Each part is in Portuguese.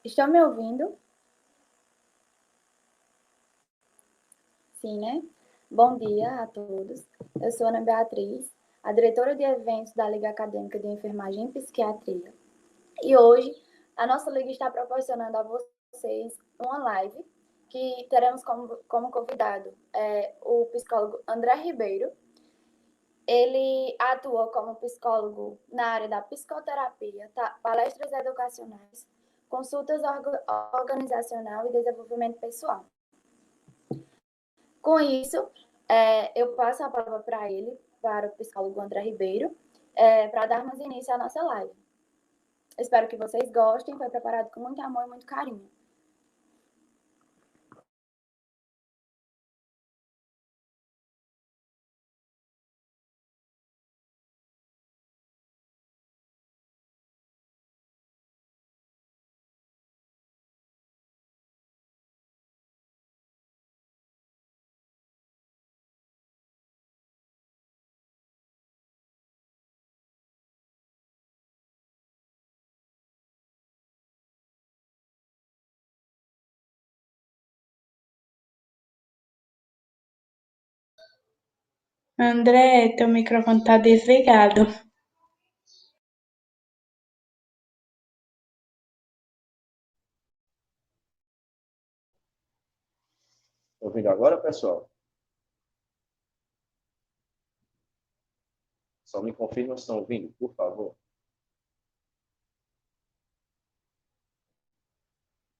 Estão me ouvindo? Sim, né? Bom dia a todos. Eu sou Ana Beatriz, a diretora de eventos da Liga Acadêmica de Enfermagem e Psiquiatria. E hoje a nossa Liga está proporcionando a vocês uma live que teremos como convidado o psicólogo André Ribeiro. Ele atua como psicólogo na área da psicoterapia, palestras educacionais, consultas organizacional e desenvolvimento pessoal. Com isso, eu passo a palavra para ele, para o psicólogo André Ribeiro, para darmos início à nossa live. Espero que vocês gostem, foi preparado com muito amor e muito carinho. André, teu microfone tá desligado. Ouvindo agora, pessoal? Só me confirma se estão ouvindo, por favor.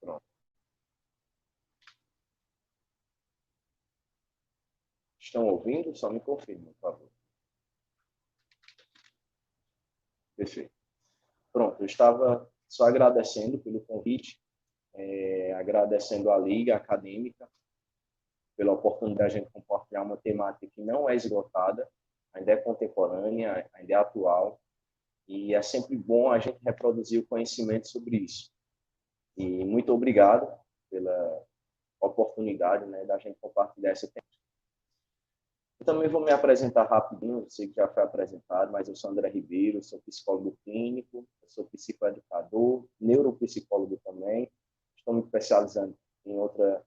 Pronto. Estão ouvindo? Só me confirma, por favor. Perfeito. Pronto, eu estava só agradecendo pelo convite, agradecendo à Liga Acadêmica pela oportunidade de a gente compartilhar uma temática que não é esgotada, ainda é contemporânea, ainda é atual, e é sempre bom a gente reproduzir o conhecimento sobre isso. E muito obrigado pela oportunidade, né, da gente compartilhar esse tema. Eu também vou me apresentar rapidinho, eu sei que já foi apresentado, mas eu sou André Ribeiro, sou psicólogo clínico, eu sou psicoeducador, neuropsicólogo também, estou me especializando em outra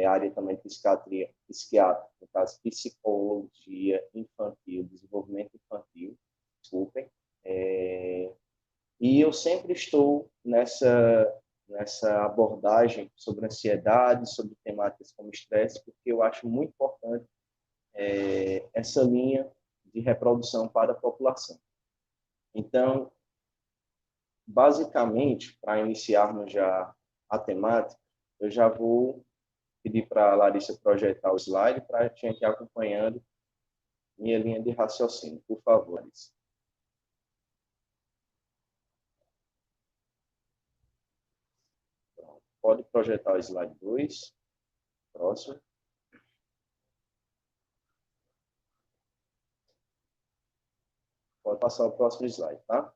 área também, psiquiatra, no caso, psicologia infantil, desenvolvimento infantil, desculpem. E eu sempre estou nessa abordagem sobre ansiedade, sobre temáticas como estresse, porque eu acho muito importante essa linha de reprodução para a população. Então, basicamente, para iniciarmos já a temática, eu já vou pedir para a Larissa projetar o slide para a gente ir acompanhando minha linha de raciocínio. Por favor, Larissa. Pronto. Pode projetar o slide 2. Próximo. Pode passar o próximo slide, tá?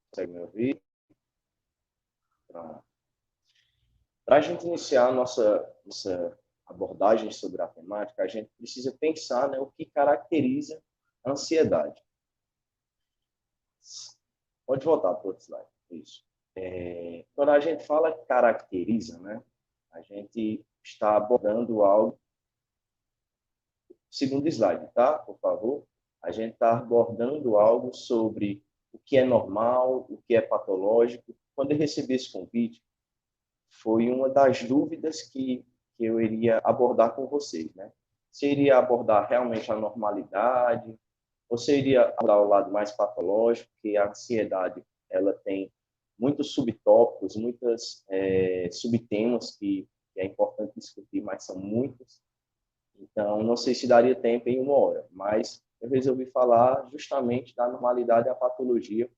Consegue me ouvir? Pronto. Para a gente iniciar a nossa abordagem sobre a temática, a gente precisa pensar, né, o que caracteriza a ansiedade. Pode voltar para o outro slide. Isso. Quando a gente fala caracteriza, né, a gente está abordando algo. Segundo slide, tá? Por favor. A gente está abordando algo sobre o que é normal, o que é patológico. Quando eu recebi esse convite, foi uma das dúvidas que eu iria abordar com vocês, né? Você iria abordar realmente a normalidade, ou você iria abordar o lado mais patológico, que a ansiedade ela tem muitos subtópicos, muitos subtemas que é importante discutir, mas são muitos. Então, não sei se daria tempo em uma hora, mas eu resolvi falar justamente da normalidade e a patologia,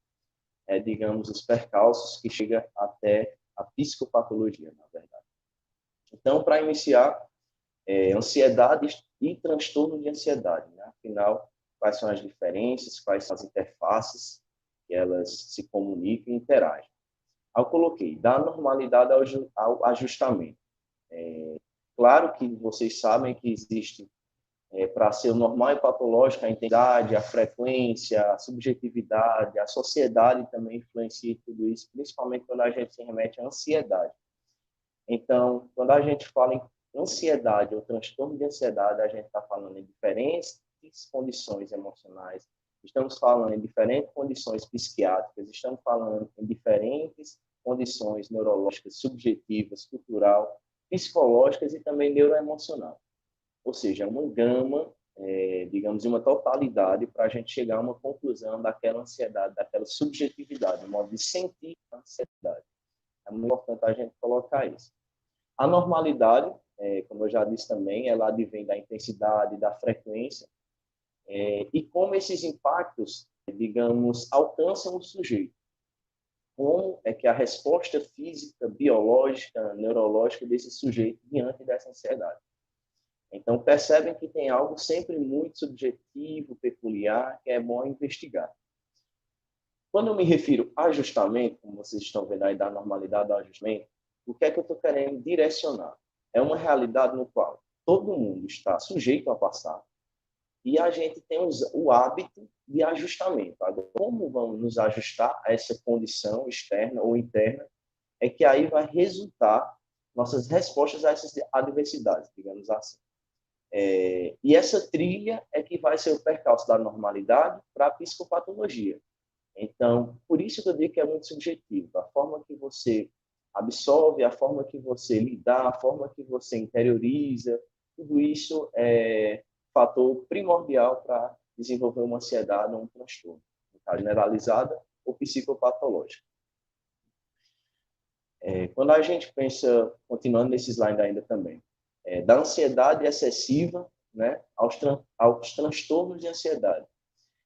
digamos, os percalços que chega até a psicopatologia, na verdade. Então, para iniciar, ansiedade e transtorno de ansiedade, né? Afinal, quais são as diferenças, quais são as interfaces que elas se comunicam e interagem. Eu coloquei, da normalidade ao ajustamento. Claro que vocês sabem que existe, para ser o normal e patológico, a intensidade, a frequência, a subjetividade, a sociedade também influencia em tudo isso, principalmente quando a gente se remete à ansiedade. Então, quando a gente fala em ansiedade ou transtorno de ansiedade, a gente está falando em diferentes condições emocionais, estamos falando em diferentes condições psiquiátricas, estamos falando em diferentes condições neurológicas, subjetivas, cultural, psicológicas e também neuroemocional. Ou seja, uma gama, digamos, uma totalidade para a gente chegar a uma conclusão daquela ansiedade, daquela subjetividade, um modo de sentir a ansiedade. É muito importante a gente colocar isso. A normalidade, como eu já disse também, ela advém da intensidade, da frequência, e como esses impactos, digamos, alcançam o sujeito. Como é que a resposta física, biológica, neurológica desse sujeito diante dessa ansiedade. Então, percebem que tem algo sempre muito subjetivo, peculiar, que é bom investigar. Quando eu me refiro a ajustamento, como vocês estão vendo aí da normalidade do ajustamento, o que é que eu estou querendo direcionar? É uma realidade no qual todo mundo está sujeito a passar e a gente tem o hábito de ajustamento. Agora, como vamos nos ajustar a essa condição externa ou interna, é que aí vai resultar nossas respostas a essas adversidades, digamos assim. E essa trilha é que vai ser o percalço da normalidade para a psicopatologia. Então, por isso que eu digo que é muito subjetivo. A forma que você absorve, a forma que você lidar, a forma que você interioriza, tudo isso é fator primordial para desenvolver uma ansiedade ou um transtorno, generalizada ou psicopatológica. Quando a gente pensa, continuando nesse slide ainda também, da ansiedade excessiva, né, aos transtornos de ansiedade.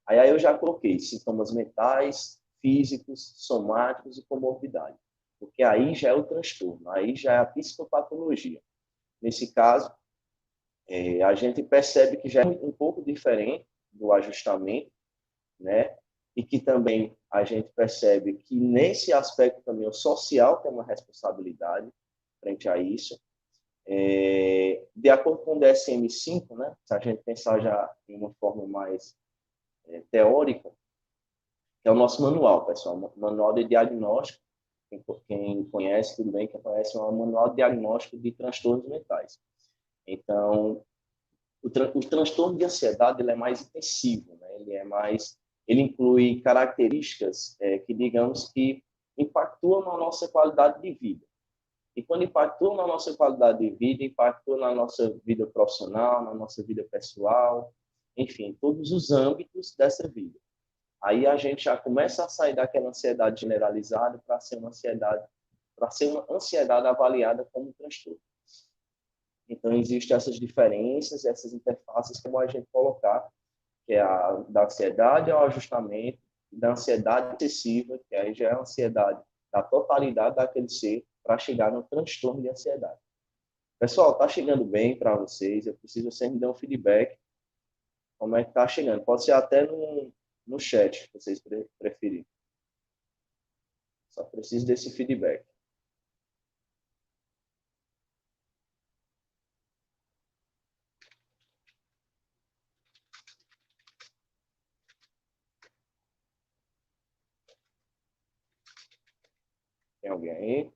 Aí eu já coloquei sintomas mentais, físicos, somáticos e comorbidade, porque aí já é o transtorno, aí já é a psicopatologia. Nesse caso, a gente percebe que já é um pouco diferente do ajustamento, né? E que também a gente percebe que nesse aspecto também o social tem uma responsabilidade frente a isso. De acordo com o DSM-5, né? Se a gente pensar já em uma forma mais teórica, que é o nosso manual, pessoal, manual de diagnóstico. Quem conhece, tudo bem, quem conhece, é um manual de diagnóstico de transtornos mentais. Então, o transtorno de ansiedade ele é mais intensivo, né? Ele inclui características que, digamos, que impactuam na nossa qualidade de vida. E quando impactuam na nossa qualidade de vida, impactuam na nossa vida profissional, na nossa vida pessoal, enfim, todos os âmbitos dessa vida. Aí a gente já começa a sair daquela ansiedade generalizada para ser uma ansiedade avaliada como transtorno. Então, existem essas diferenças, essas interfaces, como a gente colocar, que é a da ansiedade ao ajustamento, da ansiedade excessiva, que aí já é a ansiedade da totalidade daquele ser, para chegar no transtorno de ansiedade. Pessoal, está chegando bem para vocês? Eu preciso que vocês me dêem um feedback. Como é que está chegando? Pode ser até no chat, se vocês preferirem. Só preciso desse feedback. Tem alguém aí?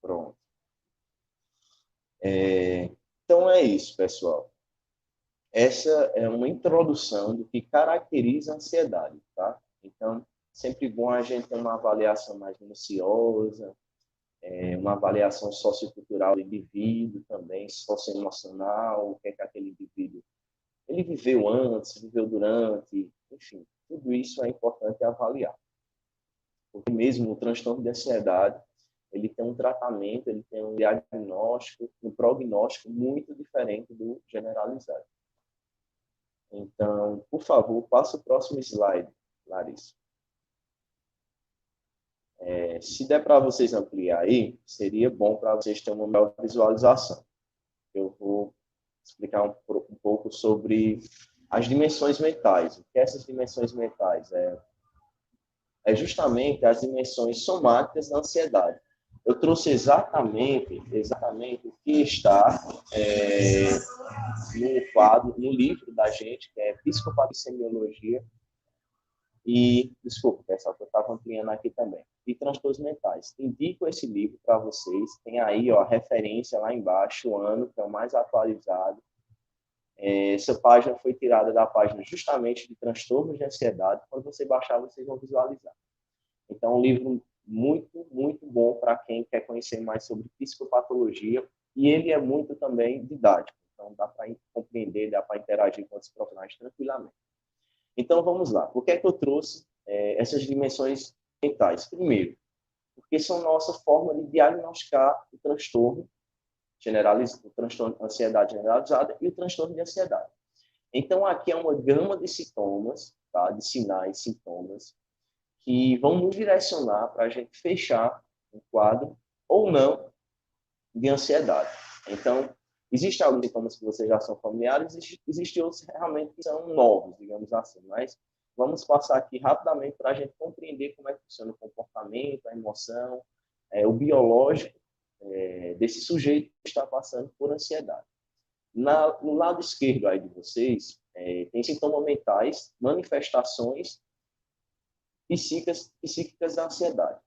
Pronto. Então é isso, pessoal. Essa é uma introdução do que caracteriza a ansiedade, tá? Então, sempre bom a gente ter uma avaliação mais minuciosa, uma avaliação sociocultural do indivíduo também, socioemocional, o que é que aquele indivíduo ele viveu antes, viveu durante, enfim, tudo isso é importante avaliar. Porque mesmo o transtorno de ansiedade, ele tem um tratamento, ele tem um diagnóstico, um prognóstico muito diferente do generalizado. Então, por favor, passa o próximo slide, Larissa. Se der para vocês ampliar aí, seria bom para vocês terem uma melhor visualização. Eu vou explicar um pouco sobre as dimensões mentais. O que essas dimensões mentais? é justamente as dimensões somáticas da ansiedade. Eu trouxe exatamente o que está no quadro, no livro da gente, que é Psicopatologia e, desculpa, pessoal, que eu estava ampliando aqui também, e transtornos mentais. Indico esse livro para vocês, tem aí ó, a referência lá embaixo, o ano, que é o mais atualizado. Essa página foi tirada da página justamente de transtornos de ansiedade. Quando você baixar, vocês vão visualizar. Então, é um livro muito, muito bom para quem quer conhecer mais sobre psicopatologia, e ele é muito também didático. Então, dá para compreender, dá para interagir com os profissionais tranquilamente. Então, vamos lá. Por que é que eu trouxe essas dimensões mentais? Primeiro, porque são nossa forma de diagnosticar o transtorno generalizado, o transtorno de ansiedade generalizada e o transtorno de ansiedade. Então, aqui é uma gama de sintomas, tá? De sinais, sintomas, que vão nos direcionar para a gente fechar um quadro ou não de ansiedade. Então, existem alguns sintomas que vocês já são familiares, existem outros realmente que são novos, digamos assim, mas vamos passar aqui rapidamente para a gente compreender como é que funciona o comportamento, a emoção, o biológico desse sujeito que está passando por ansiedade. No lado esquerdo aí de vocês, tem sintomas mentais, manifestações psíquicas da ansiedade.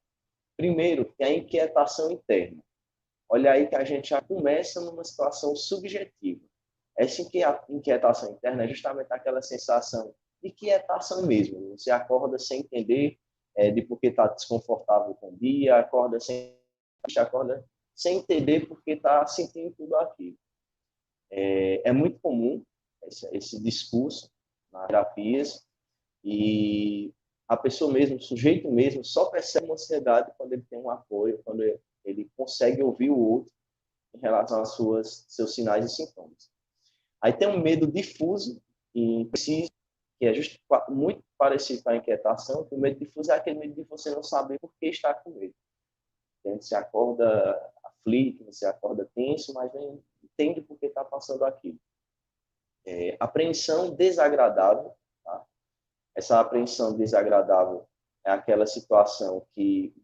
Primeiro, é a inquietação interna. Olha aí que a gente já começa numa situação subjetiva. Essa inquietação interna é justamente aquela sensação de quietação mesmo. Você acorda sem entender de por que está desconfortável com o dia, acorda sem entender por que está sentindo tudo aquilo. É muito comum esse discurso nas terapias e a pessoa mesmo, o sujeito mesmo, só percebe uma ansiedade quando ele tem um apoio, quando ele consegue ouvir o outro em relação aos seus sinais e sintomas. Aí tem um medo difuso e preciso, que é muito parecido com a inquietação, que o medo difuso é aquele medo de você não saber por que está com medo. Então, você acorda aflito, você acorda tenso, mas nem entende por que está passando aquilo. Apreensão desagradável, tá? Essa apreensão desagradável é aquela situação que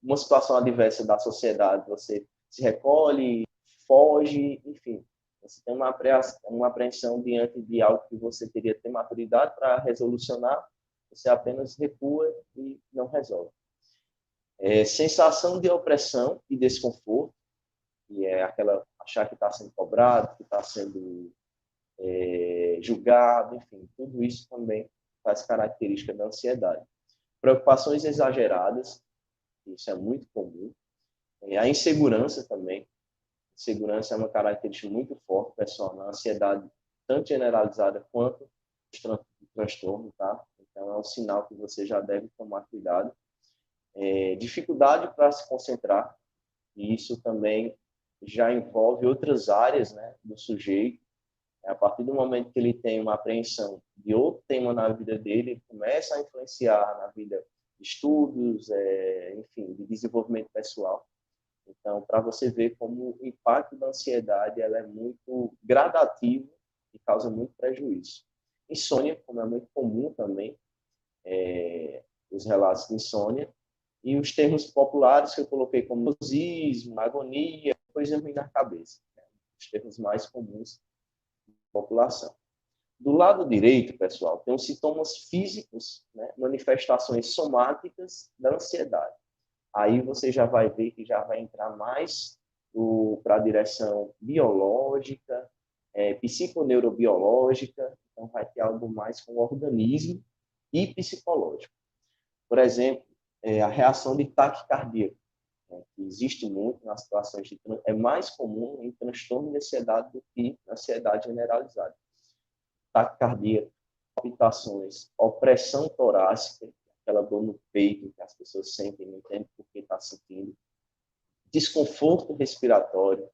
uma situação adversa da sociedade, você se recolhe, foge, enfim. Você tem uma apreensão diante de algo que você teria que ter maturidade para resolucionar, você apenas recua e não resolve. Sensação de opressão e desconforto, que é aquela achar que está sendo cobrado, que está sendo julgado, enfim, tudo isso também faz característica da ansiedade. Preocupações exageradas, isso é muito comum. A insegurança também. Insegurança é uma característica muito forte, pessoal, na ansiedade, tanto generalizada quanto transtorno, tá? Então, é um sinal que você já deve tomar cuidado. Dificuldade para se concentrar, e isso também já envolve outras áreas, né, do sujeito. A partir do momento que ele tem uma apreensão de outro tema na vida dele, ele começa a influenciar na vida de estudos, enfim, de desenvolvimento pessoal. Então, para você ver como o impacto da ansiedade ela é muito gradativo e causa muito prejuízo. Insônia, como é muito comum também, os relatos de insônia, e os termos populares que eu coloquei como nervosismo, agonia, coisa ruim na cabeça. Né? Os termos mais comuns da população. Do lado direito, pessoal, tem os sintomas físicos, né? Manifestações somáticas da ansiedade. Aí você já vai ver que já vai entrar mais para a direção biológica, psiconeurobiológica, então vai ter algo mais com o organismo e psicológico. Por exemplo, a reação de taquicardia, né, que existe muito nas situações é mais comum em transtorno de ansiedade do que na ansiedade generalizada. Taquicardia, palpitações, opressão torácica, aquela dor no peito que as pessoas sentem, não entendem por que está sentindo, desconforto respiratório,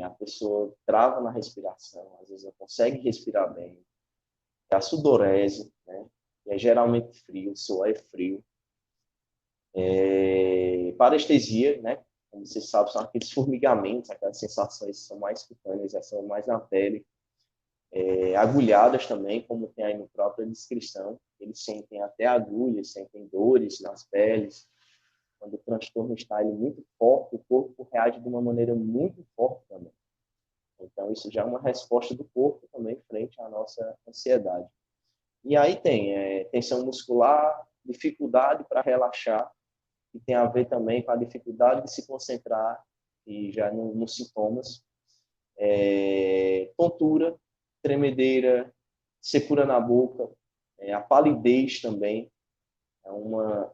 a pessoa trava na respiração, às vezes não consegue respirar bem, a sudorese, né, que é geralmente frio, suor é frio, parestesia, né, como vocês sabem, são aqueles formigamentos, aquelas sensações que são mais cutâneas, são mais na pele, agulhadas também, como tem aí no própria descrição. Eles sentem até agulhas, sentem dores nas peles. Quando o transtorno está ele, muito forte, o corpo reage de uma maneira muito forte também. Então, isso já é uma resposta do corpo também frente à nossa ansiedade. E aí tem tensão muscular, dificuldade para relaxar, que tem a ver também com a dificuldade de se concentrar, e já nos sintomas. Tontura, tremedeira, secura na boca, a palidez também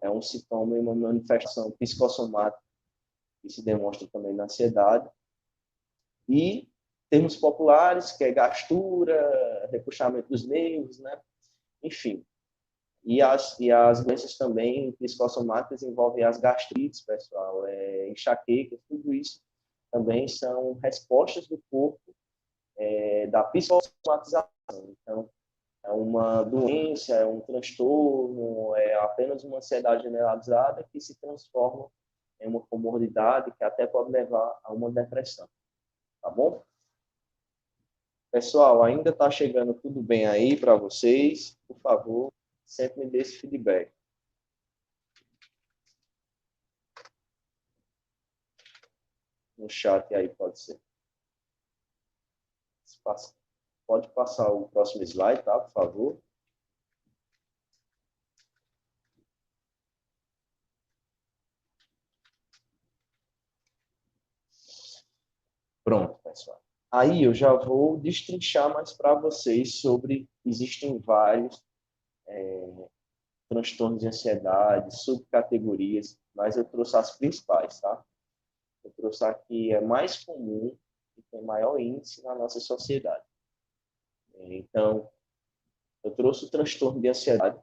é um sintoma e uma manifestação psicossomática que se demonstra também na ansiedade. E termos populares, que é gastura, repuxamento dos nervos, né? Enfim. E as doenças também psicossomáticas envolvem as gastrites, pessoal, enxaqueca, tudo isso também são respostas do corpo da psicossomatização. Então, é uma doença, é um transtorno, é apenas uma ansiedade generalizada que se transforma em uma comorbidade que até pode levar a uma depressão. Tá bom? Pessoal, ainda está chegando tudo bem aí para vocês? Por favor, sempre me dê esse feedback. No chat aí pode ser. Pode passar o próximo slide, tá? Por favor. Pronto, pessoal. Aí eu já vou destrinchar mais para vocês sobre... Existem vários transtornos de ansiedade, subcategorias, mas eu trouxe as principais, tá? Eu trouxe aqui é mais comum e tem maior índice na nossa sociedade. Então, eu trouxe o transtorno de ansiedade,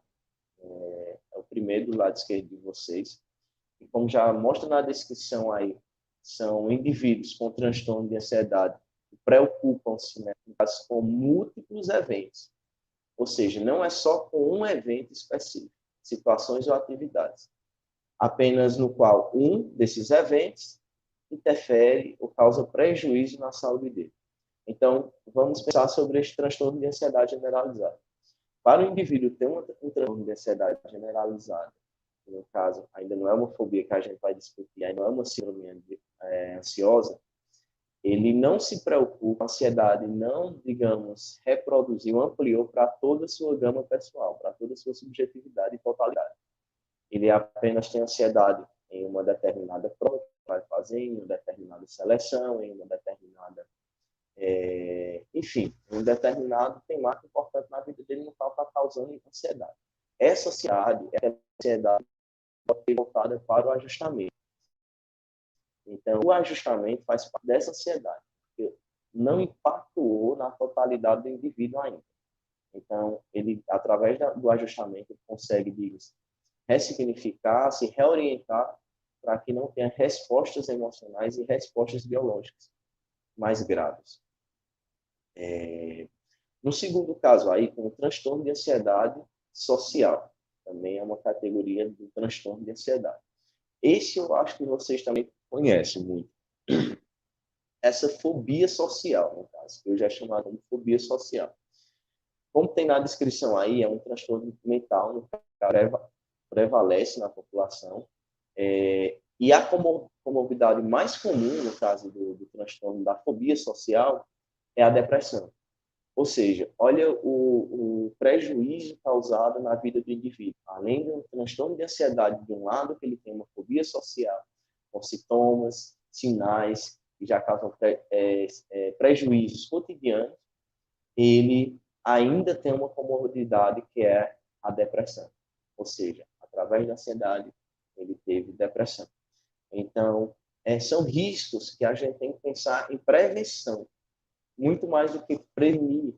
é o primeiro do lado esquerdo de vocês, e como já mostra na descrição aí, são indivíduos com transtorno de ansiedade que preocupam-se, né, com múltiplos eventos, ou seja, não é só com um evento específico, situações ou atividades, apenas no qual um desses eventos interfere ou causa prejuízo na saúde dele. Então, vamos pensar sobre este transtorno de ansiedade generalizada. Para o indivíduo ter um transtorno de ansiedade generalizada, no caso, ainda não é uma fobia que a gente vai discutir, ainda não é uma síndrome ansiosa, ele não se preocupa, a ansiedade não, digamos, reproduziu, ampliou para toda a sua gama pessoal, para toda a sua subjetividade e totalidade. Ele apenas tem ansiedade em uma determinada prova que vai fazer, em uma determinada seleção, em uma determinada... enfim, um determinado temático importante na vida dele no qual está causando ansiedade. Essa ansiedade é a ansiedade voltada para o ajustamento. Então, o ajustamento faz parte dessa ansiedade, porque não impactou na totalidade do indivíduo ainda. Então, ele, através do ajustamento, ele consegue ressignificar, se reorientar para que não tenha respostas emocionais e respostas biológicas mais graves. No segundo caso, aí, com o transtorno de ansiedade social, também é uma categoria do transtorno de ansiedade. Esse eu acho que vocês também conhecem muito. Essa fobia social, no caso, que eu já chamava de fobia social. Como tem na descrição aí, é um transtorno mental no que prevalece na população. E a comorbidade mais comum, no caso do transtorno da fobia social, é a depressão. Ou seja, olha o prejuízo causado na vida do indivíduo. Além de um transtorno de ansiedade, de um lado, que ele tem uma fobia social, com sintomas, sinais, que já causam prejuízos cotidianos, ele ainda tem uma comorbidade que é a depressão. Ou seja, através da ansiedade, ele teve depressão. Então, são riscos que a gente tem que pensar em prevenção, muito mais do que prevenir.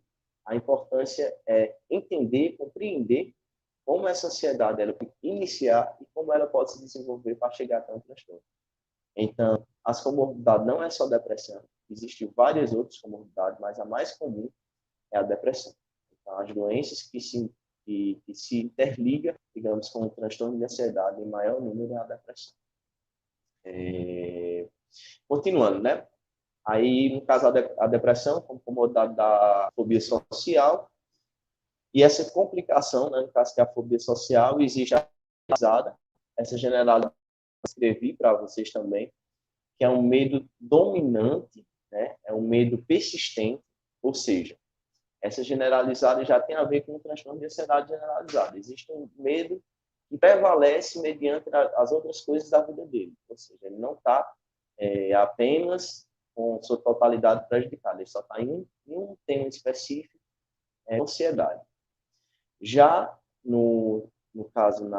A importância é entender, compreender como essa ansiedade ela pode iniciar e como ela pode se desenvolver para chegar até um transtorno. Então, as comorbidades não é só depressão, existem várias outras comorbidades, mas a mais comum é a depressão. Então, as doenças que se interligam, digamos, com o transtorno de ansiedade, em maior número é a depressão. Continuando, né? Aí, no caso, a depressão, como comodidade da fobia social, e essa complicação, né, no caso que é a fobia social, existe a generalizada, essa generalizada eu escrevi para vocês também, que é um medo dominante, né, é um medo persistente, ou seja, essa generalizada já tem a ver com o transtorno de ansiedade generalizada. Existe um medo que prevalece mediante as outras coisas da vida dele, ou seja, ele não está apenas com sua totalidade prejudicada, ele só está em um tema específico, ansiedade. Já no caso,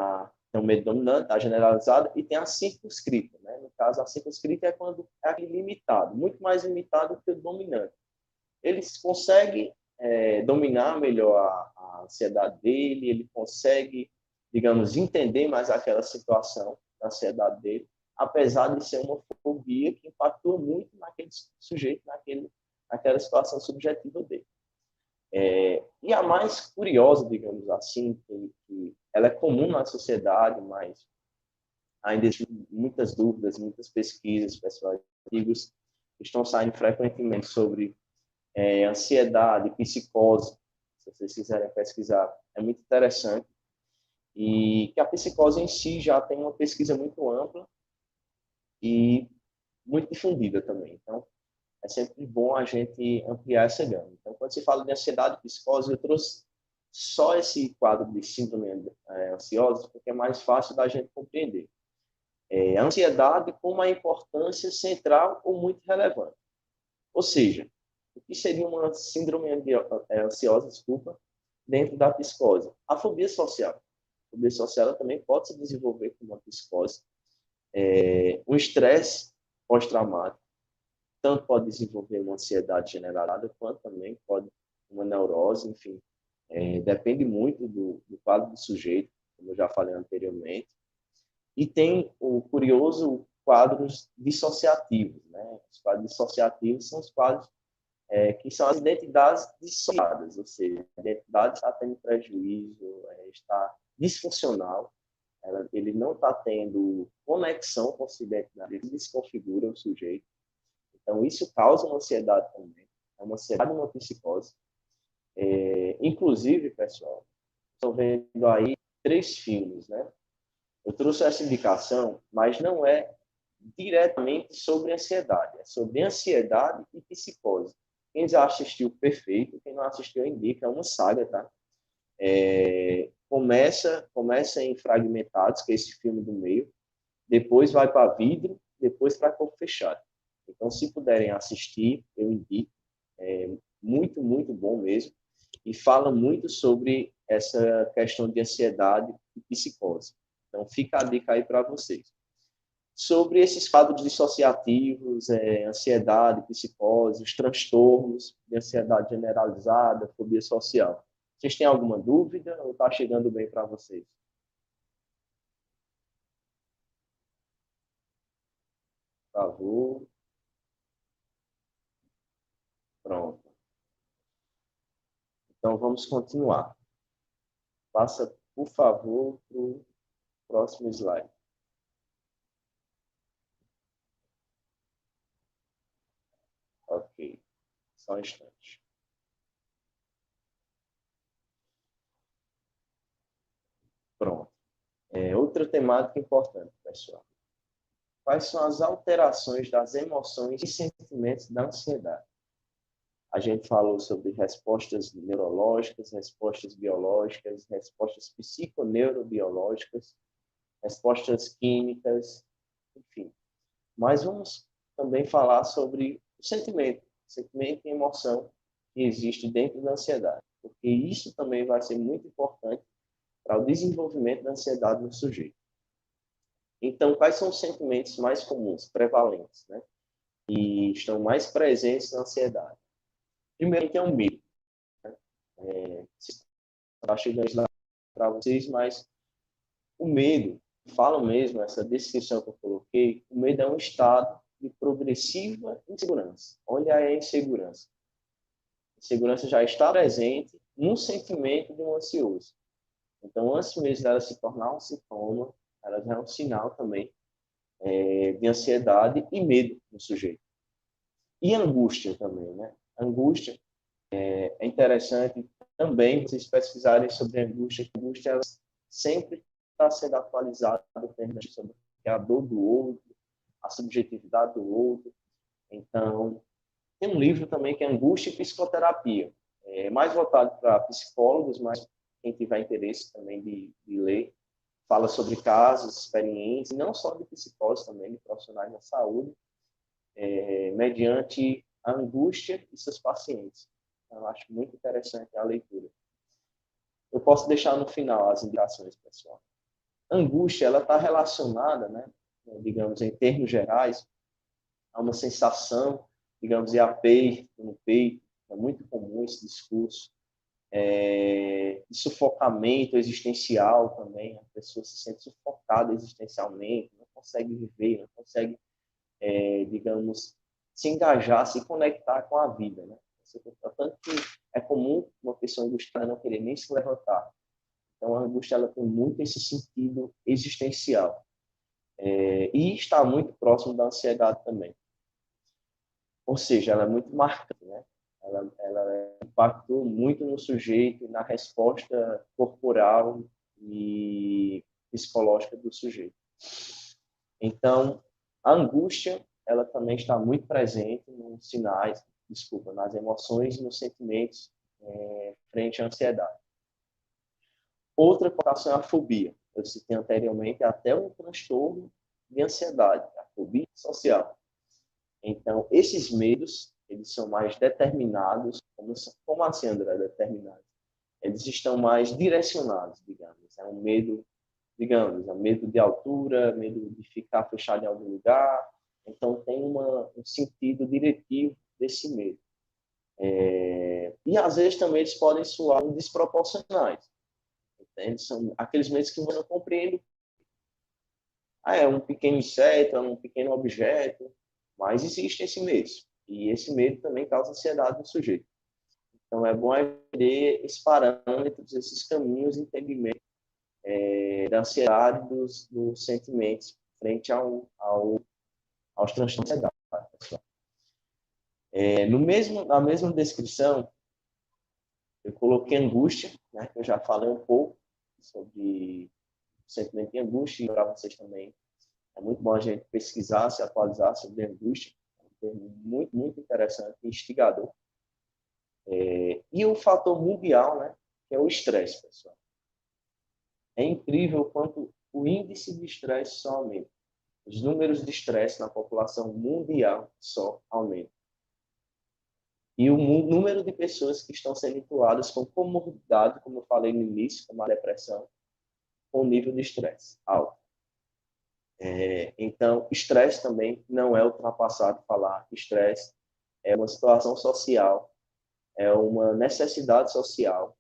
tem o medo dominante, a generalizada, e tem a circunscrita. Né? No caso, a circunscrita é quando é limitado, muito mais limitado que o dominante. Ele consegue dominar melhor a ansiedade dele, ele consegue, digamos, entender mais aquela situação da ansiedade dele, apesar de ser uma fobia que impactua muito naquele sujeito, naquela situação subjetiva dele. E a mais curiosa, digamos assim, que ela é comum na sociedade, mas ainda existem muitas dúvidas, muitas pesquisas, pessoal, artigos que estão saindo frequentemente sobre ansiedade, psicose, se vocês quiserem pesquisar, é muito interessante. E que a psicose em si já tem uma pesquisa muito ampla e muito difundida também. Então, é sempre bom a gente ampliar essa gama. Então, quando se fala de ansiedade e psicose, eu trouxe só esse quadro de síndrome ansiosa, porque é mais fácil da gente compreender. A ansiedade com uma importância central ou muito relevante. Ou seja, o que seria uma síndrome ansiosa, dentro da psicose? A fobia social. A fobia social ela também pode se desenvolver como uma psicose. O estresse pós-traumático tanto pode desenvolver uma ansiedade generalizada, quanto também pode uma neurose, enfim. Depende muito do quadro do sujeito, como eu já falei anteriormente. E tem o curioso quadros dissociativos. Né? Os quadros dissociativos são os quadros que são as identidades dissociadas, ou seja, a identidade está tendo prejuízo, está disfuncional, ele não está tendo conexão com sua identidade, ele desconfigura o sujeito. Então, isso causa uma ansiedade também, é uma ansiedade e uma psicose. Inclusive, pessoal, estou vendo aí 3 filmes, né? Eu trouxe essa indicação, mas não é diretamente sobre ansiedade, é sobre ansiedade e psicose. Quem já assistiu, perfeito. Quem não assistiu, indica. É uma saga, tá? Começa em Fragmentados, que é esse filme do meio. Depois vai para Vidro, depois para Corpo Fechado. Então, se puderem assistir, eu indico. É muito, muito bom mesmo. E fala muito sobre essa questão de ansiedade e psicose. Então, fica a dica aí para vocês. Sobre esses quadros dissociativos, ansiedade, psicose, os transtornos de ansiedade generalizada, fobia social. Vocês têm alguma dúvida ou está chegando bem para vocês? Por favor. Pronto. Então, vamos continuar. Passa, por favor, para o próximo slide. Ok. Só um instante. Pronto. Outra temática importante, pessoal. Quais são as alterações das emoções e sentimentos da ansiedade? A gente falou sobre respostas neurológicas, respostas biológicas, respostas psiconeurobiológicas, respostas químicas, enfim. Mas vamos também falar sobre o sentimento e emoção que existe dentro da ansiedade, porque isso também vai ser muito importante para o desenvolvimento da ansiedade no sujeito. Então, quais são os sentimentos mais comuns, prevalentes, né? E estão mais presentes na ansiedade? Primeiro, que é o medo. Né? Está chegando lá para vocês, mas o medo, fala mesmo, essa descrição que eu coloquei, o medo é um estado de progressiva insegurança. Olha a insegurança. A insegurança já está presente no sentimento de um ansioso. Então, antes mesmo dela se tornar um sintoma, ela já é um sinal também de ansiedade e medo no sujeito. E angústia também, né? Angústia é interessante também vocês pesquisarem sobre angústia, que a angústia ela sempre está sendo atualizada sobre a dor do outro, a subjetividade do outro. Então, tem um livro também que é Angústia e Psicoterapia. É mais voltado para psicólogos, mas quem tiver interesse também de ler, fala sobre casos, experiências, não só de psicólogos também, de profissionais da saúde, mediante a angústia de seus pacientes. Então, eu acho muito interessante a leitura. Eu posso deixar no final as indicações, pessoal. A angústia, ela está relacionada, né, digamos, em termos gerais, a uma sensação, digamos, de aperto no peito. É muito comum esse discurso. De sufocamento existencial também. A pessoa se sente sufocada existencialmente, não consegue viver, não consegue, digamos, se engajar, se conectar com a vida, né? Tanto que é comum uma pessoa angustiada não querer nem se levantar. Então, a angústia ela tem muito esse sentido existencial. E está muito próximo da ansiedade também. Ou seja, ela é muito marcante, né? Ela impactou muito no sujeito, na resposta corporal e psicológica do sujeito. Então, a angústia, ela também está muito presente nos sinais, nas emoções e nos sentimentos frente à ansiedade. Outra colocação é a fobia. Eu citei anteriormente até um transtorno de ansiedade, a fobia social. Então, esses medos, eles são mais determinados. Como assim, André, determinados? Eles estão mais direcionados, digamos. É um medo, digamos, é um medo de altura, medo de ficar fechado em algum lugar. Então, tem um sentido diretivo desse medo. E, às vezes, também eles podem soar desproporcionais. Entende? São aqueles medos que você não compreende. É um pequeno inseto, é um pequeno objeto, mas existe esse medo. E esse medo também causa ansiedade no sujeito. Então, é bom aprender esses parâmetros, esses caminhos de entendimento da ansiedade, dos sentimentos frente aos transtornos de ansiedade. Na mesma descrição, eu coloquei angústia, né, que eu já falei um pouco sobre o sentimento de angústia, e para vocês também é muito bom a gente pesquisar, se atualizar sobre angústia. É um termo muito, muito interessante, instigador. E o fator mundial, né, que é o estresse, pessoal. É incrível o quanto o índice de estresse só aumenta. Os números de estresse na população mundial só aumentam. E o número de pessoas que estão sendo incluídas com comorbidade, como eu falei no início, como a depressão, com nível de estresse alto. Então, estresse também não é ultrapassado falar que estresse é uma situação social, é uma necessidade social.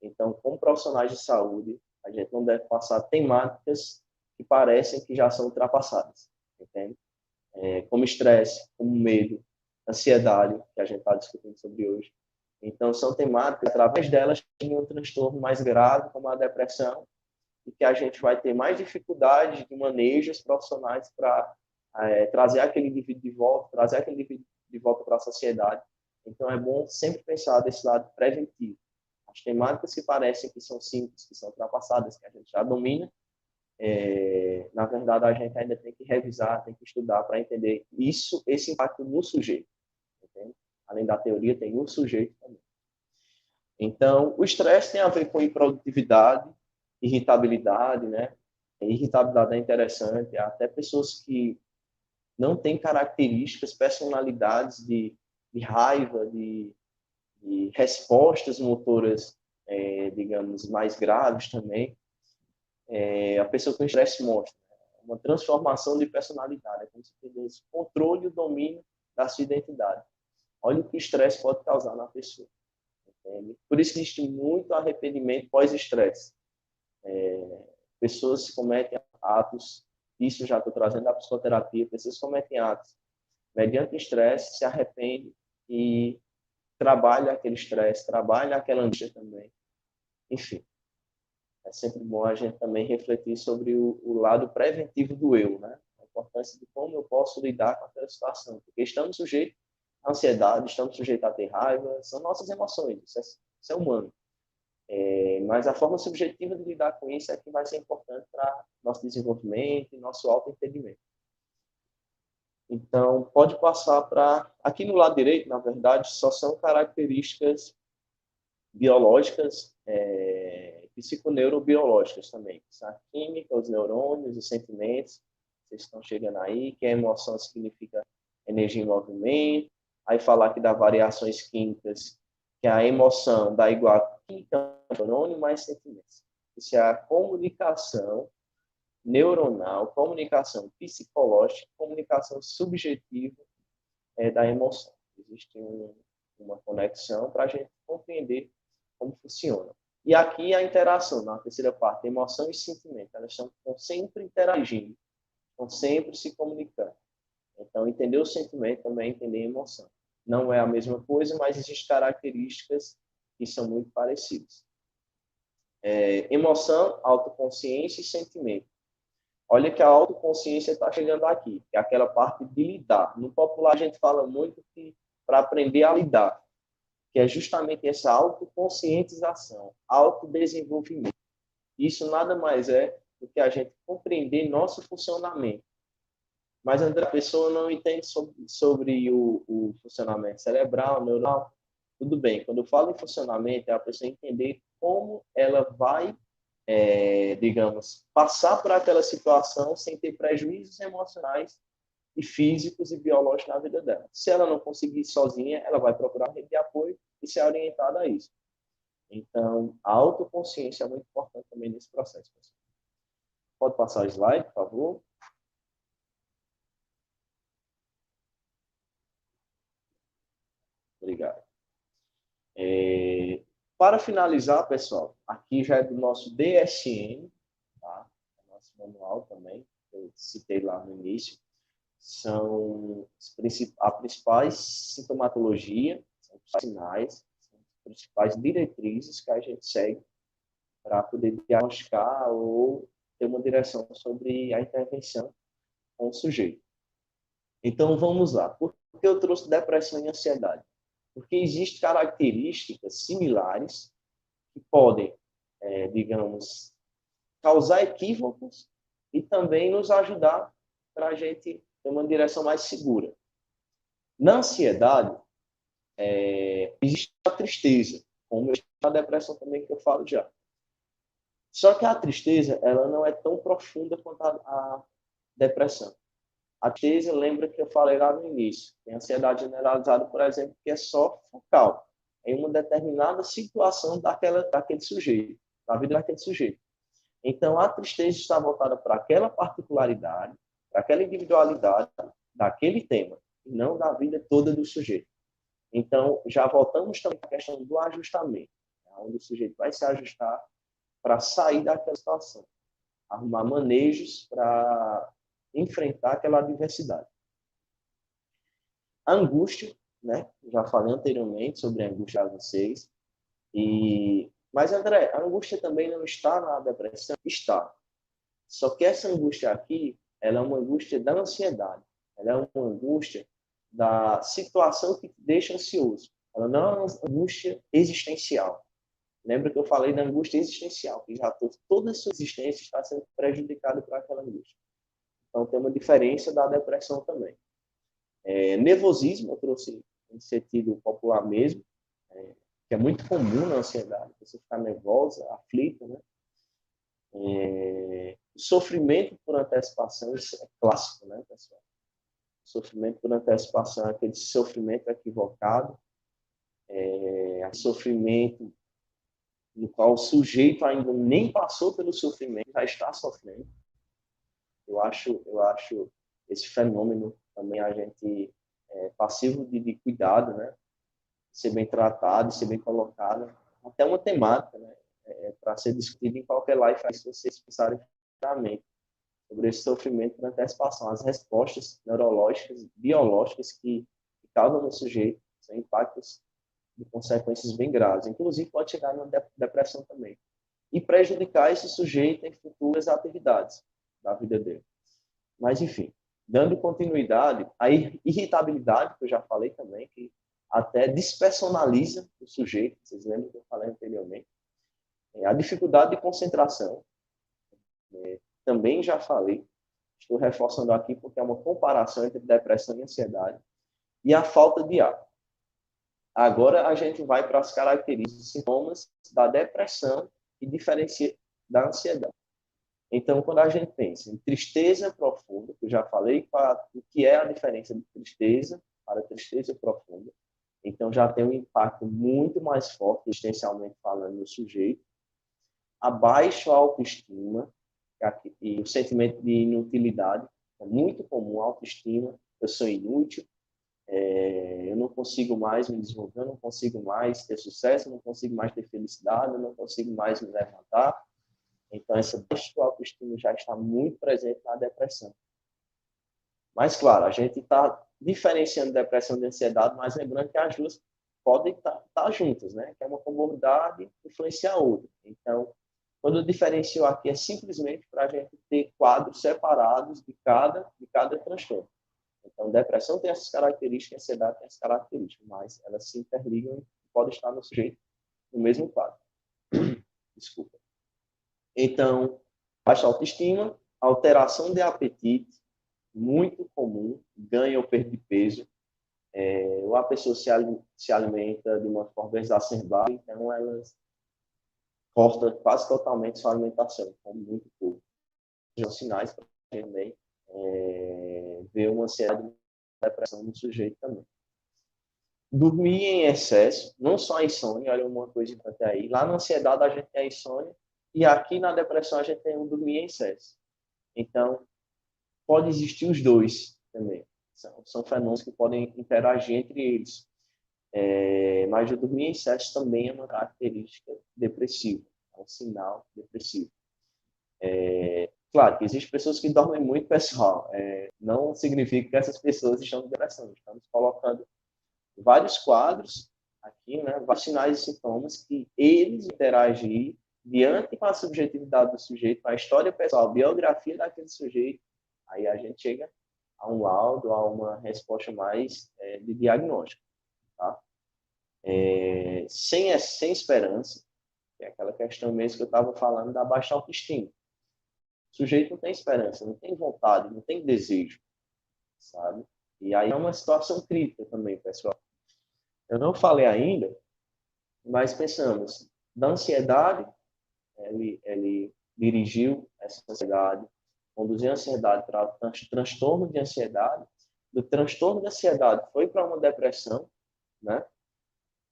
Então, como profissionais de saúde, a gente não deve passar temáticas que parecem que já são ultrapassadas, entende? Como estresse, como medo, ansiedade, que a gente está discutindo sobre hoje. Então, são temáticas, através delas, tem um transtorno mais grave, como a depressão, e que a gente vai ter mais dificuldade de manejos profissionais para trazer aquele indivíduo de volta, trazer aquele indivíduo de volta para a sociedade. Então, é bom sempre pensar desse lado preventivo. As temáticas que parecem que são simples, que são ultrapassadas, que a gente já domina, na verdade, a gente ainda tem que revisar, tem que estudar para entender esse impacto no sujeito. Entende? Além da teoria, tem no sujeito também. Então, o estresse tem a ver com improdutividade, irritabilidade, né? Irritabilidade é interessante, até pessoas que não têm características, personalidades de raiva, de respostas motoras, digamos, mais graves também. A pessoa com estresse mostra uma transformação de personalidade, é como se tivesse controle e o domínio da sua identidade. Olha o que o estresse pode causar na pessoa. Entende? Por isso existe muito arrependimento pós-estresse. Pessoas cometem atos, isso já estou trazendo da psicoterapia, pessoas cometem atos mediante estresse, se arrependem e trabalha aquele estresse, trabalha aquela angústia também. Enfim, é sempre bom a gente também refletir sobre o lado preventivo do eu, né? A importância de como eu posso lidar com aquela situação, porque estamos sujeitos ansiedade, estamos sujeitos a ter raiva, são nossas emoções, isso é humano. Mas a forma subjetiva de lidar com isso é que vai ser importante para nosso desenvolvimento e nosso autoentendimento. Então, pode passar para... Aqui no lado direito, na verdade, só são características biológicas, psiconeurobiológicas também. A química, os neurônios, os sentimentos, vocês estão chegando aí, que a emoção significa energia em movimento. Aí falar aqui das variações químicas, que a emoção dá igual a química, neurônio mais sentimentos. Isso é a comunicação neuronal, comunicação psicológica, comunicação subjetiva da emoção. Existe uma conexão para a gente compreender como funciona. E aqui a interação, na terceira parte, emoção e sentimento, elas estão sempre interagindo, estão sempre se comunicando. Então, entender o sentimento também é entender a emoção. Não é a mesma coisa, mas existem características que são muito parecidas. Emoção, autoconsciência e sentimento. Olha que a autoconsciência está chegando aqui, que é aquela parte de lidar. No popular, a gente fala muito que para aprender a lidar, que é justamente essa autoconscientização, autodesenvolvimento. Isso nada mais é do que a gente compreender nosso funcionamento. Mas, André, a pessoa não entende sobre o funcionamento cerebral, neural. Tudo bem, quando eu falo em funcionamento, é a pessoa entender como ela vai, digamos, passar por aquela situação sem ter prejuízos emocionais e físicos e biológicos na vida dela. Se ela não conseguir sozinha, ela vai procurar rede de apoio e ser orientada a isso. Então, a autoconsciência é muito importante também nesse processo. Pode passar o slide, por favor? Obrigado. Para finalizar, pessoal, aqui já é do nosso DSM, tá? Nosso manual também, que eu citei lá no início. São a principais sintomatologia, são os sinais, são as principais diretrizes que a gente segue para poder diagnosticar ou ter uma direção sobre a intervenção com o sujeito. Então, vamos lá. Por que eu trouxe depressão e ansiedade? Porque existem características similares que podem, digamos, causar equívocos e também nos ajudar para a gente ter uma direção mais segura. Na ansiedade, existe a tristeza, como a depressão também que eu falo já. Só que a tristeza, ela não é tão profunda quanto a depressão. A tristeza, lembra que eu falei lá no início, tem ansiedade generalizada, por exemplo, que é só focal, em uma determinada situação daquele sujeito, da vida daquele sujeito. Então, a tristeza está voltada para aquela particularidade, para aquela individualidade daquele tema, e não da vida toda do sujeito. Então, já voltamos também para a questão do ajustamento, onde o sujeito vai se ajustar para sair daquela situação, arrumar manejos para enfrentar aquela adversidade. A angústia, né? Já falei anteriormente sobre a angústia a vocês. Mas, André, a angústia também não está na depressão? Está. Só que essa angústia aqui, ela é uma angústia da ansiedade. Ela é uma angústia da situação que te deixa ansioso. Ela não é uma angústia existencial. Lembra que eu falei da angústia existencial, que já toda a sua existência está sendo prejudicada por aquela angústia. Então, tem uma diferença da depressão também. Nervosismo, eu trouxe em sentido popular mesmo, que é muito comum na ansiedade, você ficar nervosa, aflita, né? Sofrimento por antecipação, isso é clássico, né, pessoal? Sofrimento por antecipação, aquele sofrimento equivocado, sofrimento no qual o sujeito ainda nem passou pelo sofrimento, já está sofrendo. Eu acho esse fenômeno também a gente passivo de cuidado, né? Ser bem tratado, ser bem colocado, até uma temática, né? Para ser discutido em qualquer live, se vocês pensarem claramente sobre esse sofrimento por antecipação, as respostas neurológicas, biológicas que causam no sujeito são impactos de consequências bem graves. Inclusive, pode chegar na depressão também. E prejudicar esse sujeito em futuras atividades da vida dele. Mas, enfim, dando continuidade, a irritabilidade, que eu já falei também, que até despersonaliza o sujeito, vocês lembram que eu falei anteriormente. A dificuldade de concentração, também já falei, estou reforçando aqui porque é uma comparação entre depressão e ansiedade, e a falta de ar. Agora a gente vai para as características e sintomas da depressão e diferencia da ansiedade. Então, quando a gente pensa em tristeza profunda, que eu já falei o que é a diferença de tristeza para tristeza profunda, então já tem um impacto muito mais forte, existencialmente falando, no sujeito. A baixa autoestima e o sentimento de inutilidade é muito comum, a autoestima, eu sou inútil, eu não consigo mais me desenvolver, eu não consigo mais ter sucesso, eu não consigo mais ter felicidade, eu não consigo mais me levantar. Então, essa baixa autoestima já está muito presente na depressão. Mas, claro, a gente está diferenciando depressão de ansiedade, mas lembrando que as duas podem estar juntas, né? Que é uma comorbidade influencia a outra. Então, quando eu diferencio aqui, é simplesmente para a gente ter quadros separados de cada transtorno. Então, depressão tem essas características, ansiedade tem essas características, mas elas se interligam e podem estar no sujeito no mesmo quadro. Desculpa. Então, baixa autoestima, alteração de apetite, muito comum, ganho ou perda de peso, ou a pessoa se alimenta de uma forma exacerbada, então elas corta quase totalmente sua alimentação, come muito pouco. São sinais para a gente também ver uma ansiedade e depressão no sujeito também. Dormir em excesso, não só a insônia, olha uma coisa importante aí. Lá na ansiedade a gente tem a insônia e aqui na depressão a gente tem um dormir em excesso. Então, pode existir os dois também. São fenômenos que podem interagir entre eles. Mas o dormir em excesso também é uma característica depressiva, é um sinal depressivo. Claro que existem pessoas que dormem muito, pessoal. Não significa que essas pessoas estão em depressão. Estamos colocando vários quadros aqui, né, vários sinais e sintomas que eles interagem diante com a subjetividade do sujeito, com a história pessoal, a biografia daquele sujeito. Aí a gente chega a um laudo, a uma resposta mais de diagnóstico. Tá? Sem esperança, que é aquela questão mesmo que eu estava falando da baixa autoestima. O sujeito não tem esperança, não tem vontade, não tem desejo, sabe? E aí é uma situação crítica também, pessoal. Eu não falei ainda, mas pensamos, da ansiedade, ele dirigiu essa ansiedade, conduziu a ansiedade para transtorno de ansiedade, do transtorno de ansiedade foi para uma depressão, né?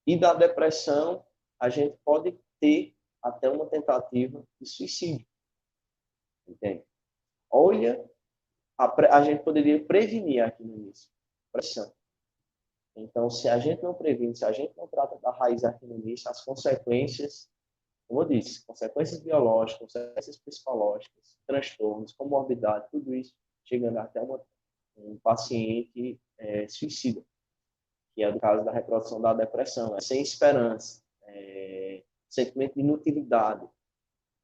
E da depressão a gente pode ter até uma tentativa de suicídio, entende? Olha, a gente poderia prevenir aqui no início, pressão. Então, se a gente não previne, se a gente não trata da raiz aqui no início, as consequências, como eu disse, consequências biológicas, consequências psicológicas, transtornos, comorbidade, tudo isso, chegando até um paciente suicida, que é o caso da reprodução da depressão, sem esperança, sentimento de inutilidade.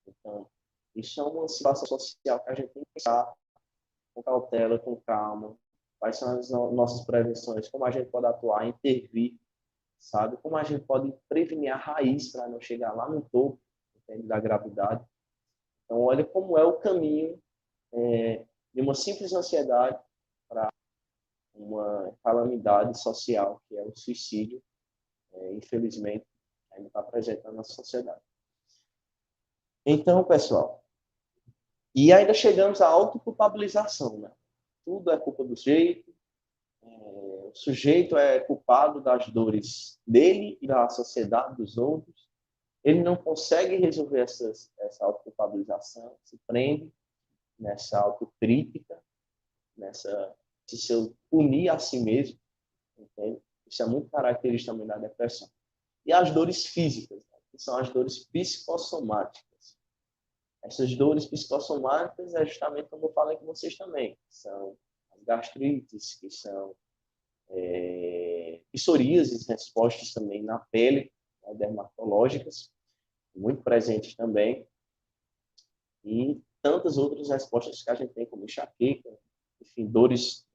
Então, isso é uma situação social que a gente tem que pensar com cautela, com calma, quais são as nossas prevenções, como a gente pode atuar, intervir, sabe? Como a gente pode prevenir a raiz para não chegar lá no topo, entende, da gravidade. Então, olha como é o caminho de uma simples ansiedade para uma calamidade social, que é o suicídio, infelizmente, ainda está presente na nossa sociedade. Então, pessoal, e ainda chegamos à autoculpabilização, né? Tudo é culpa do sujeito, o sujeito é culpado das dores dele e da sociedade dos outros. Ele não consegue resolver essa autoculpabilização, se prende nessa autocrítica, de se punir a si mesmo, entende? Isso é muito característico também da depressão. E as dores físicas, né? Que são as dores psicossomáticas. Essas dores psicossomáticas é justamente como eu falei com vocês também. São as gastrites, que são psoríases, respostas também na pele, né, dermatológicas, muito presentes também. E tantas outras respostas que a gente tem, como enxaqueca, enfim, dores.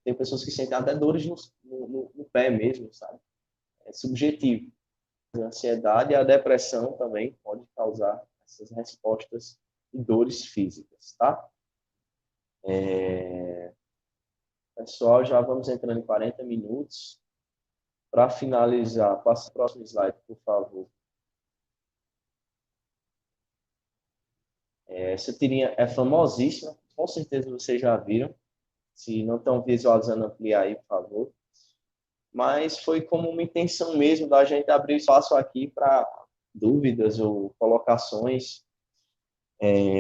Tem pessoas que sentem até dores no pé mesmo, sabe? É subjetivo. A ansiedade e a depressão também pode causar essas respostas e dores físicas, tá? Pessoal, já vamos entrando em 40 minutos. Para finalizar, passa o próximo slide, por favor. Essa tirinha é famosíssima, com certeza vocês já viram. Se não estão visualizando, ampliar aí, por favor. Mas foi como uma intenção mesmo da gente abrir espaço aqui para dúvidas ou colocações,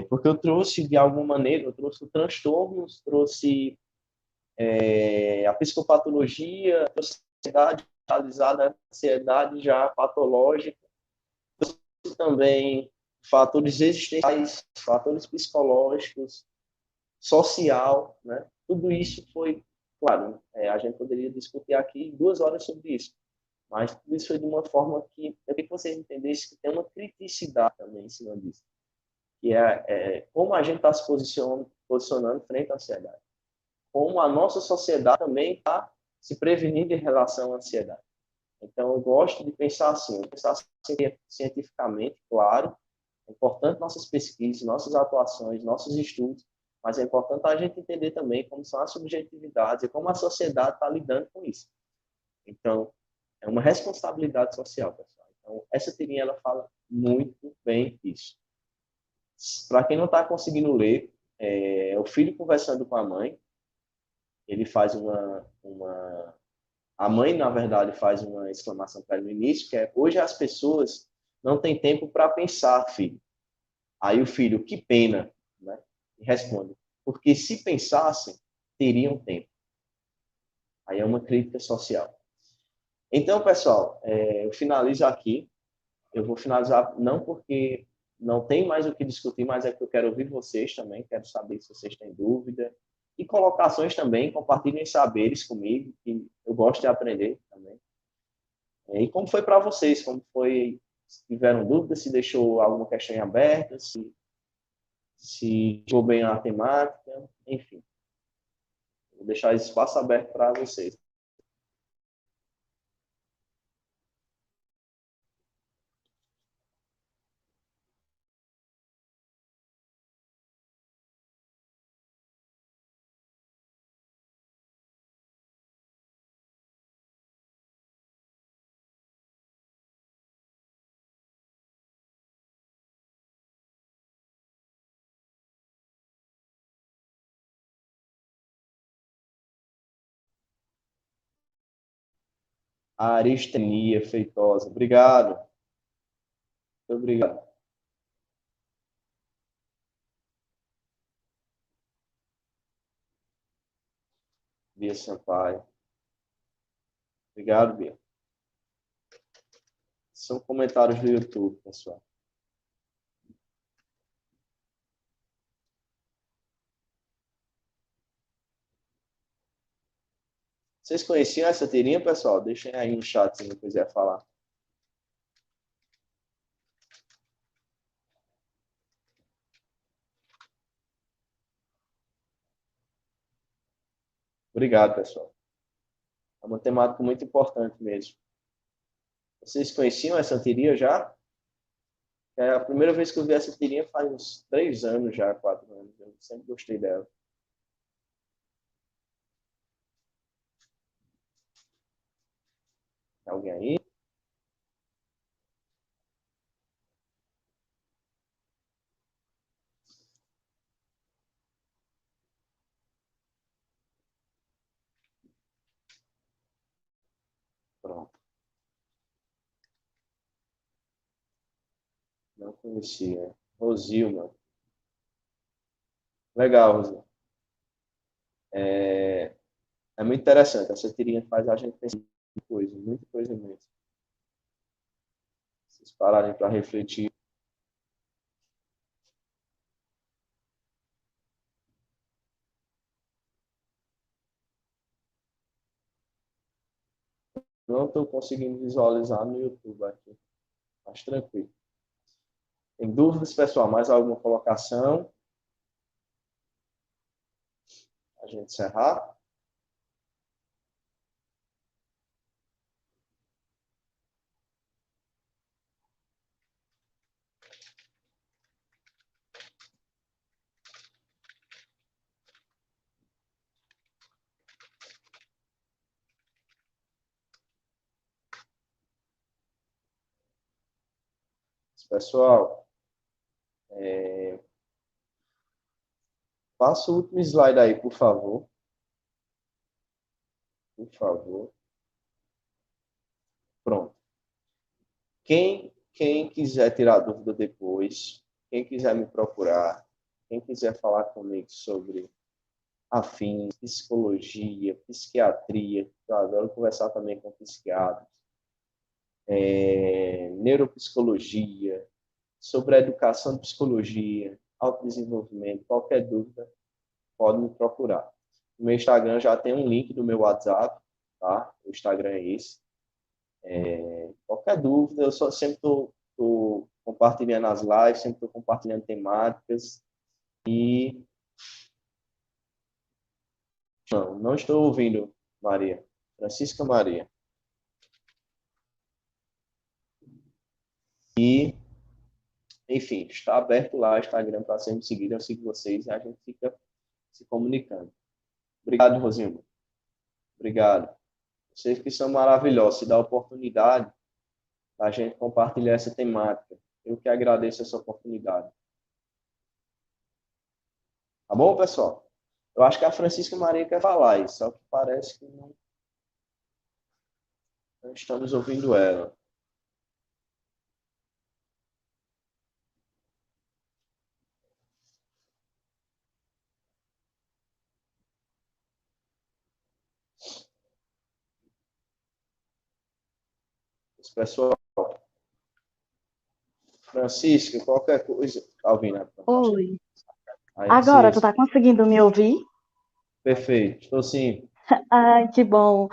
porque eu trouxe, de alguma maneira, eu trouxe transtornos, trouxe a psicopatologia, a ansiedade realizada, a ansiedade já patológica, também fatores existenciais, fatores psicológicos, social, né? Tudo isso foi, claro, a gente poderia discutir aqui 2 horas sobre isso, mas tudo isso foi de uma forma que eu queria que vocês entendessem que tem uma criticidade também em cima disso, que como a gente está se posicionando frente à ansiedade, como a nossa sociedade também está se prevenindo em relação à ansiedade. Então, eu gosto de pensar assim, pensar cientificamente, claro, é importante nossas pesquisas, nossas atuações, nossos estudos, mas é importante a gente entender também como são as subjetividades e como a sociedade está lidando com isso. Então, é uma responsabilidade social, pessoal. Então, essa tirinha, ela fala muito bem isso. Para quem não está conseguindo ler, o filho conversando com a mãe, ele faz a mãe, na verdade, faz uma exclamação para ele no início, que é: hoje as pessoas não têm tempo para pensar, filho. Aí o filho: que pena, né? E responde: porque se pensassem, teriam tempo. Aí é uma crítica social. Então, pessoal, eu finalizo aqui. Eu vou finalizar não porque não tem mais o que discutir, mas é que eu quero ouvir vocês também, quero saber se vocês têm dúvida. E colocações também, compartilhem saberes comigo, que eu gosto de aprender também. E como foi para vocês? Como foi? Se tiveram dúvidas, se deixou alguma questão em aberta, se ficou bem a temática, enfim. Vou deixar esse espaço aberto para vocês. A Aristenia Feitosa. Obrigado. Muito obrigado. Bia Sampaio. Obrigado, Bia. São comentários do YouTube, pessoal. Vocês conheciam essa tirinha, pessoal? Deixem aí no chat se não quiser falar. Obrigado, pessoal. É uma temática muito importante mesmo. Vocês conheciam essa tirinha já? É a primeira vez que eu vi essa tirinha faz uns 3 anos já, 4 anos. Eu sempre gostei dela. Alguém aí? Pronto. Não conhecia. Rosilma. Legal, Rosilma. É muito interessante. Essa tirinha faz a gente pensar em muita coisa mesmo. Se vocês pararem para refletir. Não estou conseguindo visualizar no YouTube aqui. Mas tranquilo. Tem dúvidas, pessoal? Mais alguma colocação? gente encerrar. Pessoal, passa o último slide aí, por favor. Por favor. Pronto. Quem quiser tirar dúvida depois, quem quiser me procurar, quem quiser falar comigo sobre afins, psicologia, psiquiatria, eu adoro conversar também com psiquiatras, neuropsicologia, sobre a educação de psicologia, autodesenvolvimento, qualquer dúvida, pode me procurar. No meu Instagram já tem um link do meu WhatsApp, tá? O Instagram é esse. Qualquer dúvida, eu sempre estou compartilhando as lives, sempre estou compartilhando temáticas e... Não estou ouvindo, Maria. Francisca Maria. E, enfim, está aberto lá o Instagram para ser seguido. Eu sigo vocês e a gente fica se comunicando. Obrigado, Rosilma. Obrigado. Vocês que são maravilhosos. Se dá a oportunidade da gente compartilhar essa temática. Eu que agradeço essa oportunidade. Tá bom, pessoal? Eu acho que a Francisca Maria quer falar isso, só que parece que não estamos ouvindo ela. Pessoal, Francisca, qualquer coisa. Tá ouvindo? Oi. Aí, Agora, tu vocês... tá conseguindo me ouvir? Perfeito, estou sim. Ai, que bom.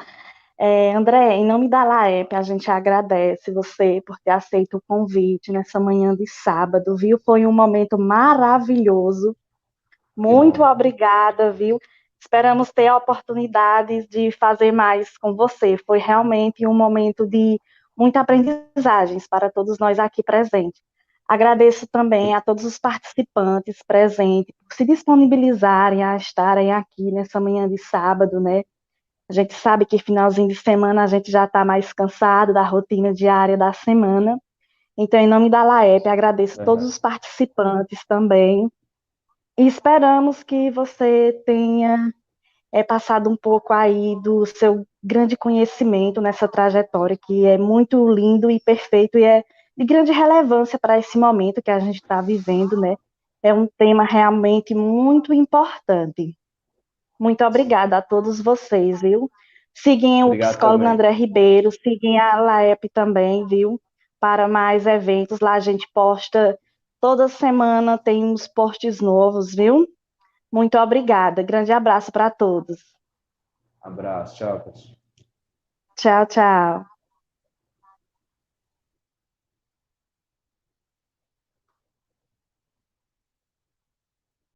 André, em nome da Laep, a gente agradece você por ter aceito o convite nessa manhã de sábado, viu? Foi um momento maravilhoso. Que Muito bom. obrigada, viu? Esperamos ter a oportunidade de fazer mais com você. Foi realmente um momento de muita aprendizagens para todos nós aqui presentes. Agradeço também a todos os participantes presentes por se disponibilizarem a estarem aqui nessa manhã de sábado, né? A gente sabe que finalzinho de semana a gente já está mais cansado da rotina diária da semana. Então, em nome da Laep, agradeço todos os participantes também. E esperamos que você tenha passado um pouco aí do seu grande conhecimento nessa trajetória, que é muito lindo e perfeito e é de grande relevância para esse momento que a gente está vivendo, né? É um tema realmente muito importante. Muito obrigada a todos vocês, viu? Sigam o Obrigado psicólogo também. André Ribeiro, sigam a Laep também, viu? Para mais eventos, lá a gente posta toda semana, tem uns posts novos, viu? Muito obrigada. Grande abraço para todos. Abraço, tchau, pessoal. Tchau, tchau.